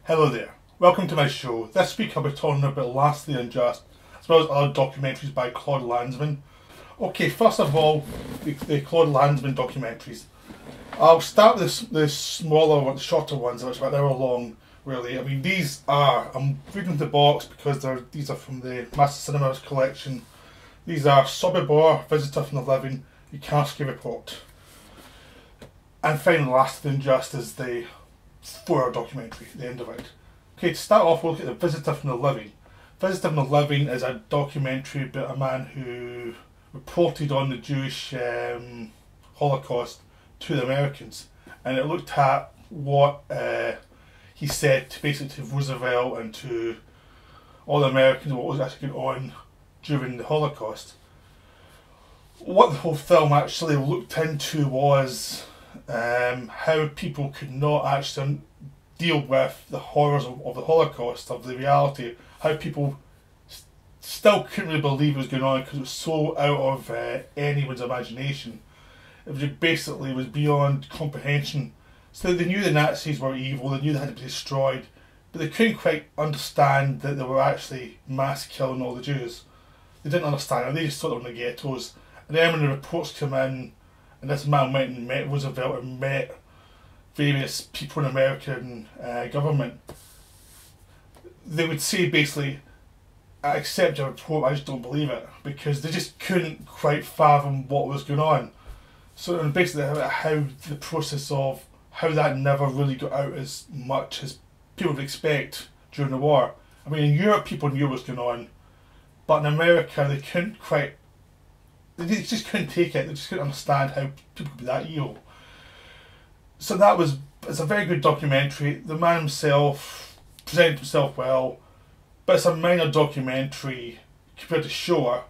Hello there, welcome to my show. This week I'll be talking about Last of the Unjust, as well as other documentaries by Cluade Lanzmann. Okay, first of all, the Cluade Lanzmann documentaries. I'll start with the smaller ones, shorter ones, which are about an hour long, really. I mean, I'm reading the box because these are from the Master Cinemas collection. These are Sobibor, Visitor from the Living, the Karski report. And finally, Last of the Unjust is the 4-hour documentary, the end of it. Okay, to start off, we'll look at the Visitor from the Living. Visitor from the Living is a documentary about a man who reported on the Jewish Holocaust to the Americans, and it looked at what he said to Roosevelt and to all the Americans, what was actually going on during the Holocaust. What the whole film actually looked into was how people could not actually deal with the horrors of the Holocaust, of the reality, how people still couldn't really believe it was going on because it was so out of anyone's imagination. It was basically beyond comprehension. So they knew the Nazis were evil, they knew they had to be destroyed, but they couldn't quite understand that they were actually mass killing all the Jews. They didn't understand it, they just thought they were in the ghettos. And then when the reports came in, and this man went and met Roosevelt and met various people in the American government, they would say basically, I accept your report, I just don't believe it, because they just couldn't quite fathom what was going on. So basically how the process of how that never really got out as much as people would expect during the war. I mean, in Europe people knew what was going on, but in America they couldn't quite, they just couldn't take it, they just couldn't understand how people could be that evil. So it's a very good documentary. The man himself presented himself well, but it's a minor documentary compared to Shoah,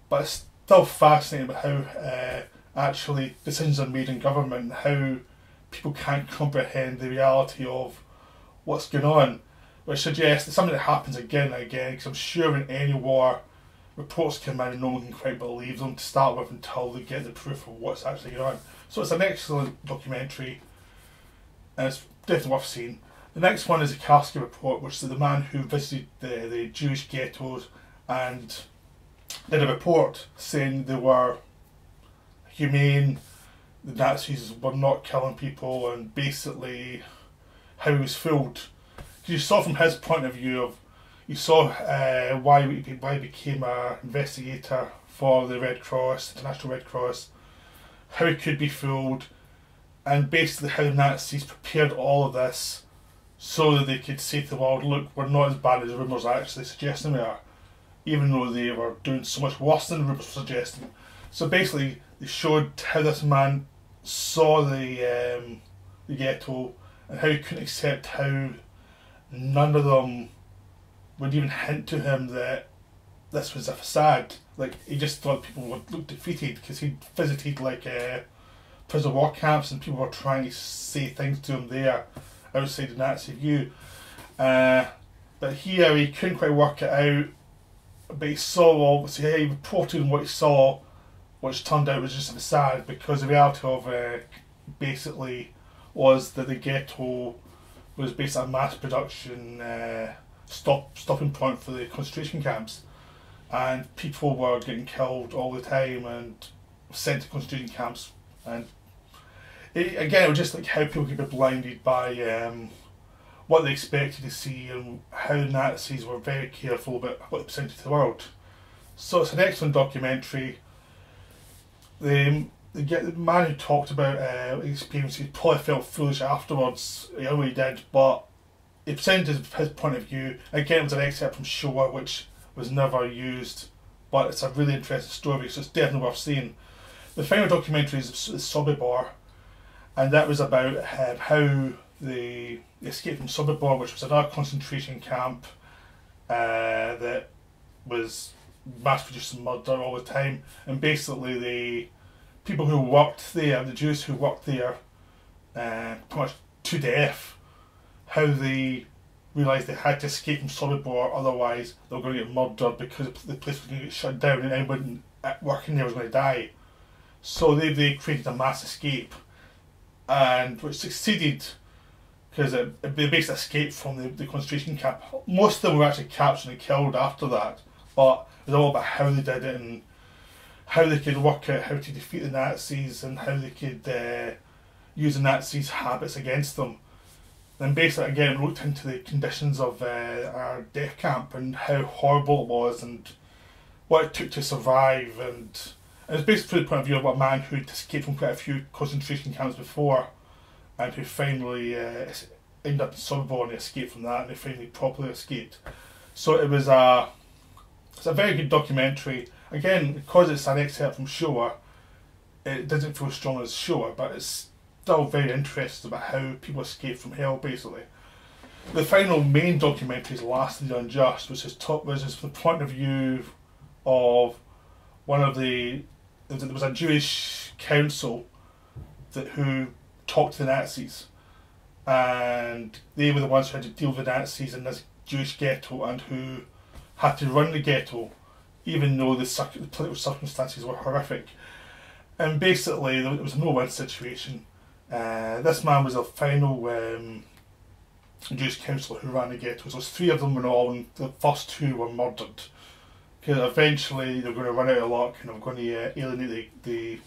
but it's still fascinating about how actually decisions are made in government and how people can't comprehend the reality of what's going on, which suggests it's something that happens again and again, because I'm sure in any war reports come in and no one can quite believe them to start with until they get the proof of what's actually going on. So it's an excellent documentary and it's definitely worth seeing. The next one is the Karski report, which is the man who visited the Jewish ghettos and did a report saying they were humane, the Nazis were not killing people, and basically how he was fooled. Because you saw from his point of view, you saw why he became an investigator for the Red Cross, International Red Cross, how he could be fooled, and basically how the Nazis prepared all of this so that they could say to the world, look, we're not as bad as the rumours are actually suggesting we are, even though they were doing so much worse than the rumours were suggesting. So basically they showed how this man saw the ghetto and how he couldn't accept how none of them would even hint to him that this was a facade. Like, he just thought people would look defeated because he'd visited prison war camps and people were trying to say things to him there outside the Nazi view. But here he couldn't quite work it out, but he saw, obviously, he reported on what he saw, which turned out was just a facade, because the reality of basically was that the ghetto was basically a mass production stopping point for the concentration camps, and people were getting killed all the time and sent to concentration camps. And it was just like how people could be blinded by what they expected to see, and how the Nazis were very careful about what they presented to the world. So it's an excellent documentary. The man who talked about his experience, he probably felt foolish afterwards. He already did, but he presented his point of view. Again, it was an excerpt from Shoah, which was never used, but it's a really interesting story, so it's definitely worth seeing. The final documentary is Sobibor, and that was about how they escaped from Sobibor, which was another concentration camp that was mass-producing murder all the time, and basically the people who worked there, the Jews who worked there, pretty much to death, how they realised they had to escape from Sobibor, otherwise they were going to get murdered because the place was going to get shut down and anyone working there was going to die. So they created a mass escape, and which succeeded because they basically escaped from the concentration camp. Most of them were actually captured and killed after that, but it was all about how they did it and how they could work out how to defeat the Nazis and how they could use the Nazis' habits against them. And basically, again, looked into the conditions of our death camp and how horrible it was and what it took to survive. And it was basically from the point of view of a man who'd escaped from quite a few concentration camps before and who finally ended up in Sobibor and escaped from that, and he finally properly escaped. So it's a very good documentary. Again, because it's an excerpt from Shoah, it doesn't feel as strong as Shoah, but it's still very interesting about how people escape from hell, basically. The final main documentary is Last the Unjust, which is from the point of view of there was a Jewish council who talked to the Nazis, and they were the ones who had to deal with the Nazis in this Jewish ghetto and who had to run the ghetto even though the political circumstances were horrific. And basically there was a no-win situation. This man was the final Jewish councillor who ran the ghetto. So three of them were all, and the first two were murdered. Because eventually they were going to run out of luck and they were going to alienate the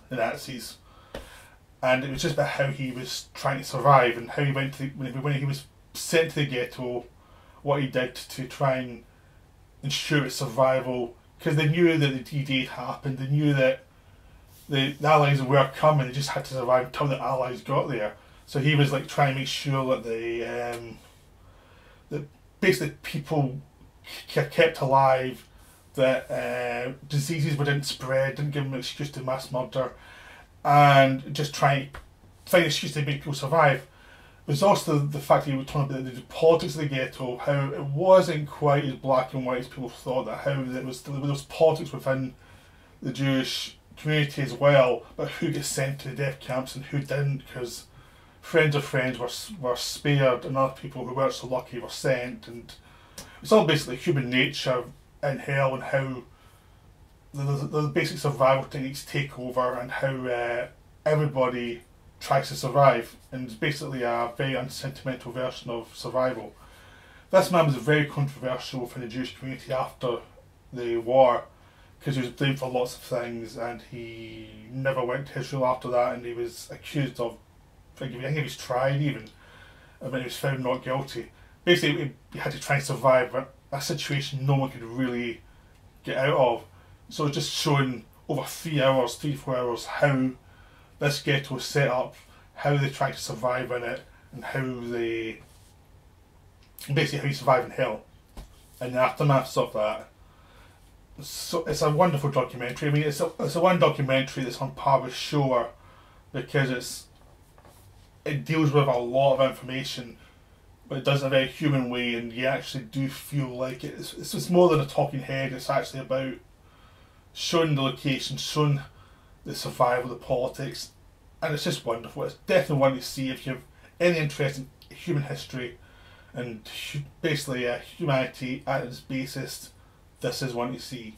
Nazis. And it was just about how he was trying to survive and how he went to when he was sent to the ghetto, what he did to try and ensure its survival. Because they knew that the D-Day had happened, they knew that the Allies were coming, they just had to survive until the Allies got there. So he was like trying to make sure that that basically people kept alive, that diseases didn't spread, didn't give them an excuse to mass murder, and just try to find an excuse to make people survive. There's also the fact that he was talking about the politics of the ghetto, how it wasn't quite as black and white as people thought, that how there was politics within the Jewish community as well, but who gets sent to the death camps and who didn't, because friends of friends were spared and other people who weren't so lucky were sent. And it's all basically human nature in hell and how the basic survival techniques take over and how everybody tries to survive, and it's basically a very unsentimental version of survival. This man was very controversial within the Jewish community after the war because he was blamed for lots of things, and he never went to Israel after that, and he was accused of, I think he was tried even, and he was found not guilty. Basically he had to try and survive a situation no one could really get out of. So it's just showing over 3 hours, 3-4 hours, how this ghetto was set up, how they tried to survive in it, and how they basically how you survive in hell and the aftermaths of that. So it's a wonderful documentary. I mean, it's a one documentary that's on par with Shoah because it deals with a lot of information, but it does it in a very human way, and you actually do feel like it's more than a talking head. It's actually about showing the location, showing the survival, the politics, and it's just wonderful. It's definitely one to see if you have any interest in human history and basically humanity at its basis. This is one to see.